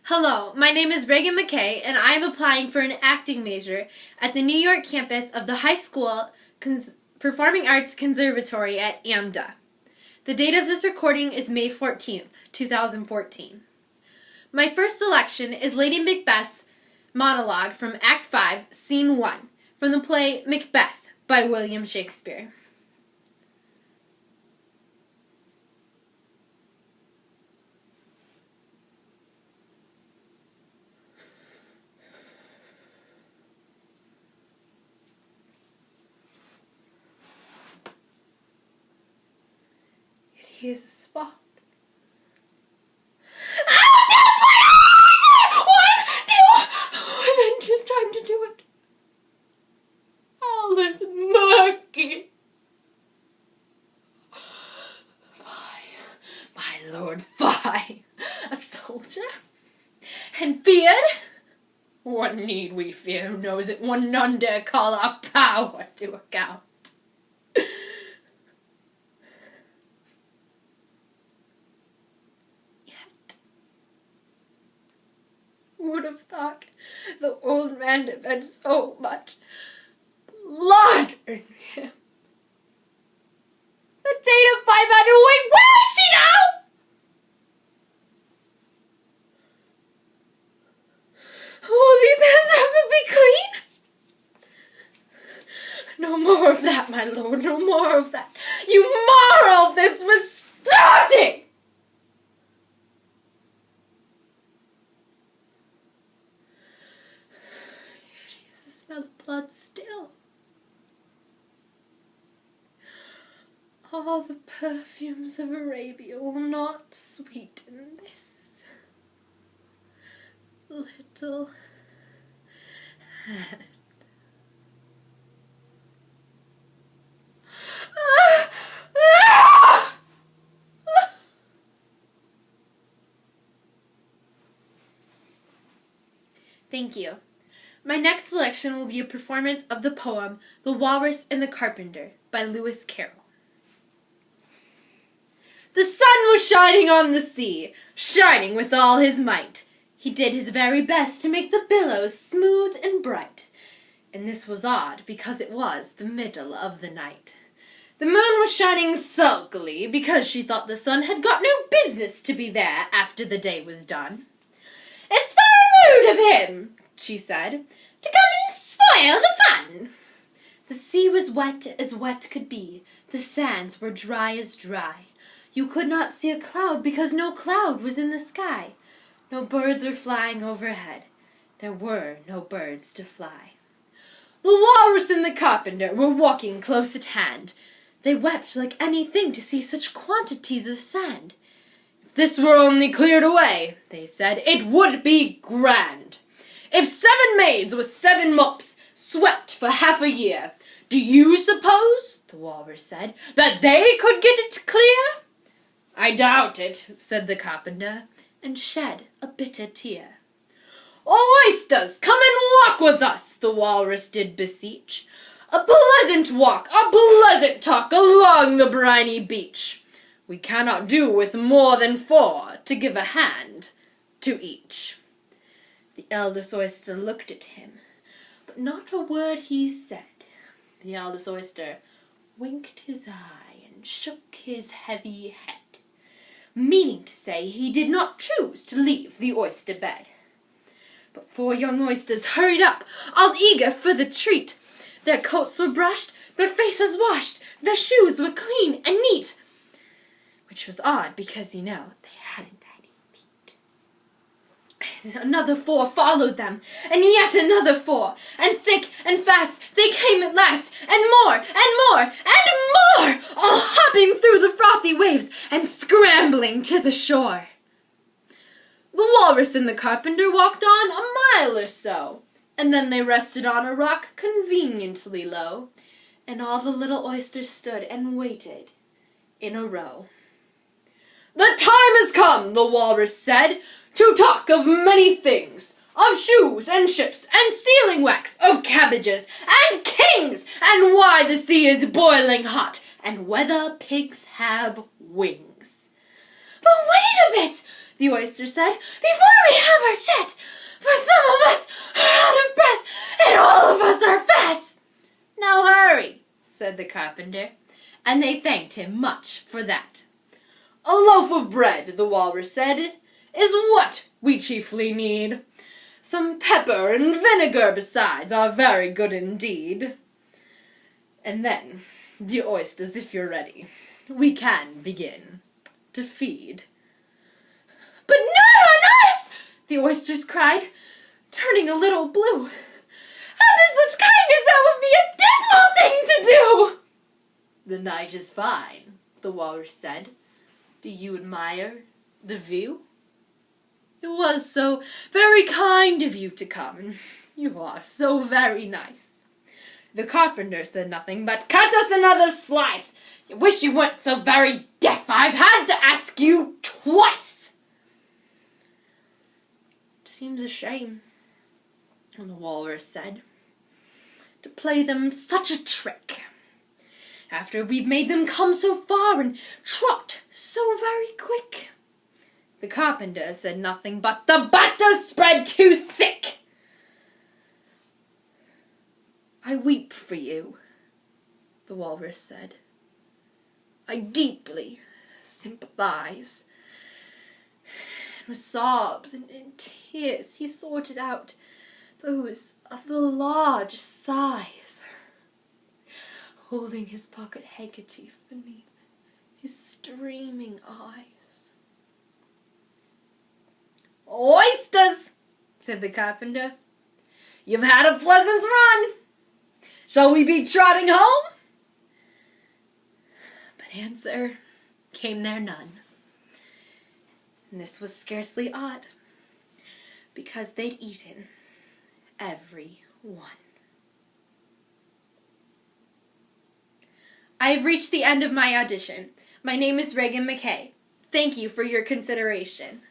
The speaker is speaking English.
Hello, my name is Regan McKay, and I am applying for an acting major at the New York campus of the High School Performing Arts Conservatory at AMDA. The date of this recording is May 14th, 2014. My first selection is Lady Macbeth's monologue from Act 5, Scene 1, from the play Macbeth by William Shakespeare. Here's a spot. I'm just trying to do it. All this murky. My lord, fie. A soldier? And feared? What need we fear who knows that one none dare call our power to account? Would have thought the old man had had so much blood in him. The date of 500, wait, where is she now? Will these hands ever be clean? No more of that, my lord, no more of that. You moral, this was starting! Smell of blood still. All the perfumes of Arabia will not sweeten this little hand. Thank you. My next selection will be a performance of the poem The Walrus and the Carpenter by Lewis Carroll. The sun was shining on the sea, shining with all his might. He did his very best to make the billows smooth and bright. And this was odd because it was the middle of the night. The moon was shining sulkily because she thought the sun had got no business to be there after the day was done. "It's very rude of him," she said, "to come and spoil the fun." The sea was wet as wet could be. The sands were dry as dry. You could not see a cloud because no cloud was in the sky. No birds were flying overhead. There were no birds to fly. The walrus and the carpenter were walking close at hand. They wept like anything to see such quantities of sand. "If this were only cleared away," they said, "it would be grand. If 7 maids with 7 mops swept for half a year, do you suppose," the walrus said, "that they could get it clear?" "I doubt it," said the carpenter, and shed a bitter tear. "Oysters, come and walk with us," the walrus did beseech. "A pleasant walk, a pleasant talk along the briny beach. We cannot do with more than 4 to give a hand to each." The eldest oyster looked at him, but not a word he said. The eldest oyster winked his eye and shook his heavy head, meaning to say he did not choose to leave the oyster bed. But 4 young oysters hurried up, all eager for the treat. Their coats were brushed, their faces washed, their shoes were clean and neat, which was odd because, they hadn't any feet. And another 4 followed them, and yet another 4, and thick and fast they came at last, and more, and more, and more, all hopping through the frothy waves and scrambling to the shore. The walrus and the carpenter walked on a mile or so, and then they rested on a rock conveniently low, and all the little oysters stood and waited in a row. "The time has come," the walrus said, "to talk of many things, of shoes and ships and sealing wax, of cabbages and kings, and why the sea is boiling hot, and whether pigs have wings." "But wait a bit," the oyster said, "before we have our chat, for some of us are out of breath and all of us are fat." "Now hurry," said the carpenter, and they thanked him much for that. "A loaf of bread," the walrus said, "is what we chiefly need. Some pepper and vinegar besides are very good indeed." And then, dear oysters, if you're ready, we can begin to feed. "But not on us!" the oysters cried, turning a little blue. "After such kindness, that would be a dismal thing to do!" "The night is fine," the walrus said. "Do you admire the view? It was so very kind of you to come, and you are so very nice." The carpenter said nothing but, "Cut us another slice. I wish you weren't so very deaf. I've had to ask you twice." "It seems a shame," the walrus said, "to play them such a trick, after we've made them come so far and trot so very quick." The carpenter said nothing but, "The butter's spread too thick." "I weep for you," the walrus said. "I deeply sympathize." And with sobs and tears he sorted out those of the large size, holding his pocket handkerchief beneath his streaming eyes. "Oysters," said the carpenter, "you've had a pleasant run. Shall we be trotting home?" But answer came there none. And this was scarcely odd, because they'd eaten every one. I have reached the end of my audition. My name is Regan McKay. Thank you for your consideration.